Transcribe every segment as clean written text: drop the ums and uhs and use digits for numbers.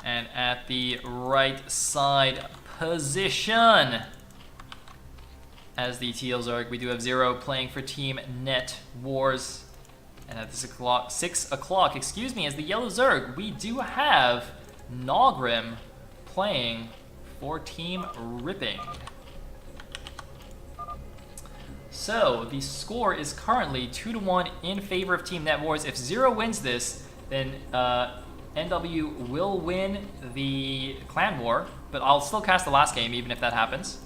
And at the right side position, as the Teal Zerg, we do have Zero playing for Team Net Wars. And at the 6 o'clock, excuse me, as the Yellow Zerg, we do have Naugrim playing for Team Ripping. So the score is currently 2-1 in favor of Team Net Wars. If Zero wins this, then NW will win the Clan War, but I'll still cast the last game even if that happens.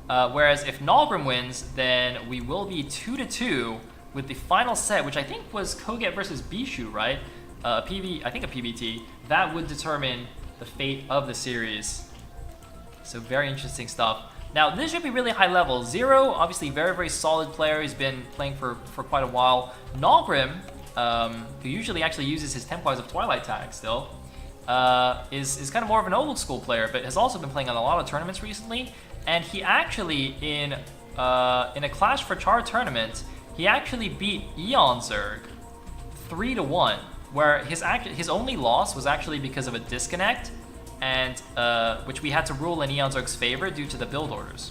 Whereas if Naugrim wins, then we will be 2-2 with the final set, which I think was Koget versus Bishu, right? I think a PBT. That would determine the fate of the series. So very interesting stuff. Now, this should be really high level. Zero, obviously very, very solid player. He's been playing for quite a while. Naugrim, who usually actually uses his Templars of Twilight tag still, is kind of more of an old school player, but has also been playing on a lot of tournaments recently. And he actually, in a Clash for Char tournament, he actually beat Eon Zerg 3-1, where his only loss was actually because of a disconnect, and which we had to rule in Eon Zerg's favor due to the build orders.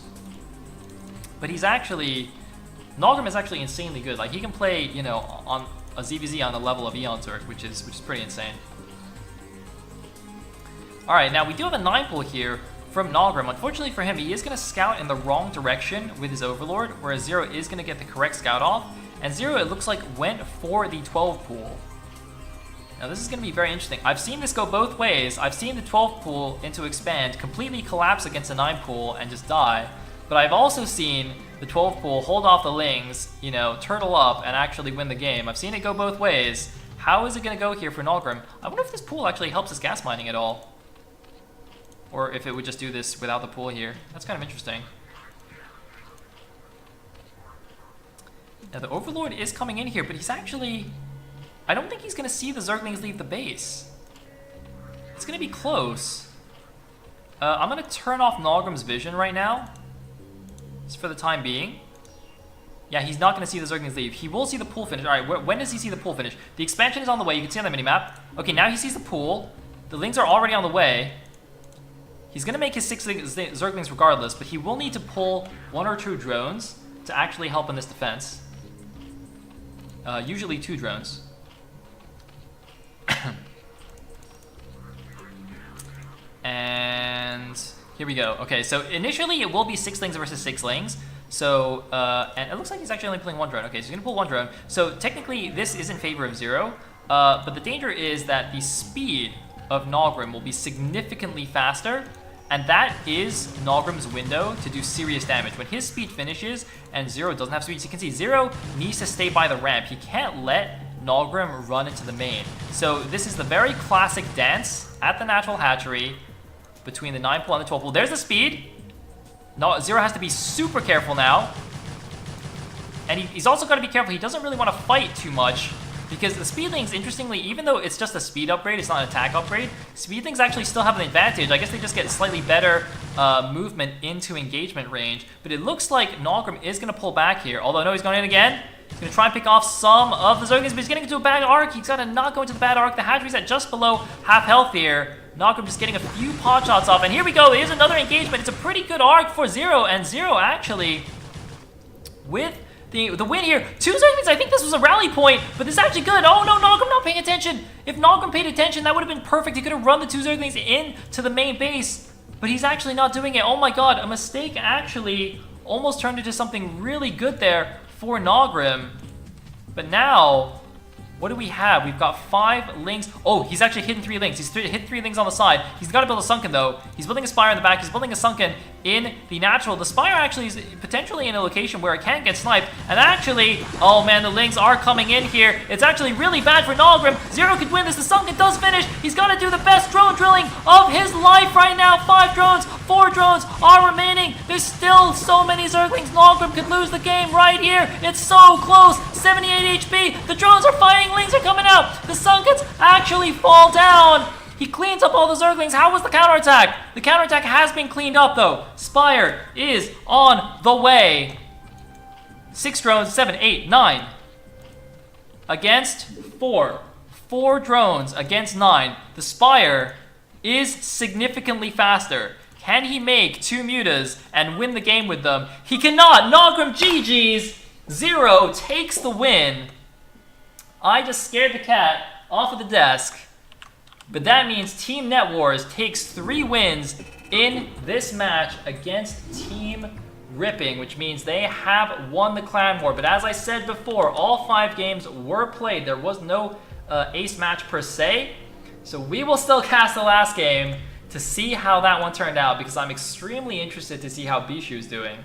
But Naugrim is actually insanely good. Like, he can play, you know, on a ZvZ on the level of Eon Zerg, which is pretty insane. All right, now we do have a 9-pull here from Naugrim. Unfortunately for him, he is going to scout in the wrong direction with his Overlord, whereas Zero is going to get the correct scout off. And Zero, it looks like, went for the 12-pull. Now this is going to be very interesting. I've seen this go both ways. I've seen the 12-pull into expand completely collapse against a 9-pull and just die. But I've also seen the 12-pull hold off the Lings, you know, turtle up and actually win the game. I've seen it go both ways. How is it going to go here for Naugrim? I wonder if this pool actually helps his gas mining at all. Or if it would just do this without the pool here. That's kind of interesting. Now the Overlord is coming in here, but he's actually... I don't think he's going to see the Zerglings leave the base. It's going to be close. I'm going to turn off Naugrim's vision right now. Just for the time being. Yeah, he's not going to see the Zerglings leave. He will see the pool finish. Alright, when does he see the pool finish? The expansion is on the way. You can see on the minimap. Okay, now he sees the pool. The Lings are already on the way. He's going to make his 6 Zerglings regardless, but he will need to pull 1 or 2 drones to actually help in this defense. Usually 2 drones. And here we go. Okay, so initially it will be 6 Lings versus 6 Lings. So, and it looks like he's actually only pulling 1 drone. Okay, so he's going to pull 1 drone. So technically this is in favor of Zero, but the danger is that the speed of Naugrim will be significantly faster. And that is Naugrim's window to do serious damage. When his speed finishes and Zero doesn't have speed, so you can see Zero needs to stay by the ramp. He can't let Naugrim run into the main. So this is the very classic dance at the natural hatchery between the 9-pull and the 12-pull. There's the speed. No, Zero has to be super careful now. And he's also got to be careful. He doesn't really want to fight too much, because the Speedlings, interestingly, even though it's just a speed upgrade, it's not an attack upgrade, Speedlings actually still have an advantage. I guess they just get slightly better movement into engagement range. But it looks like Naugrim is going to pull back here. Although, no, he's going in again. He's going to try and pick off some of the Zerglings, but he's getting into a bad arc. He's got to not go into the bad arc. The hatchery's at just below half health here. Naugrim just getting a few pot shots off. And here we go. Here's another engagement. It's a pretty good arc for Zero. And Zero actually, with the win here. 2 Zerglings, I think this was a rally point, but this is actually good. Oh no, Naugrim not paying attention. If Naugrim paid attention, that would have been perfect. He could have run the 2 Zerglings into the main base, but he's actually not doing it. Oh my god, a mistake actually almost turned into something really good there for Naugrim. But now, what do we have? We've got 5 Lings. Oh, he's actually hidden 3 Lings. He's hit 3 Lings on the side. He's got to build a Sunken, though. He's building a Spire in the back. He's building a Sunken in the natural. The Spire actually is potentially in a location where it can't get sniped. And actually, oh man, the Lings are coming in here. It's actually really bad for Naugrim. Zero could win this. The Sunken does finish. He's got to do the best drone drilling of his life right now. 5 drones, 4 drones are remaining. There's still so many Zerglings. Naugrim could lose the game right here. It's so close. 78 HP. The drones are fighting. Lings are coming out. The Sunkens actually fall down. He cleans up all the Zerglings. How was the counterattack? The counterattack has been cleaned up, though. Spire is on the way. 6 drones, 7, 8, 9. Against 4. 4 drones against 9. The Spire is significantly faster. Can he make 2 mutas and win the game with them? He cannot! Naugrim GG's! Zero takes the win. I just scared the cat off of the desk. But that means Team Net Wars takes 3 wins in this match against Team Ripping, which means they have won the Clan War. But as I said before, all 5 games were played. There was no ace match per se. So we will still cast the last game to see how that one turned out, because I'm extremely interested to see how Bishu's doing.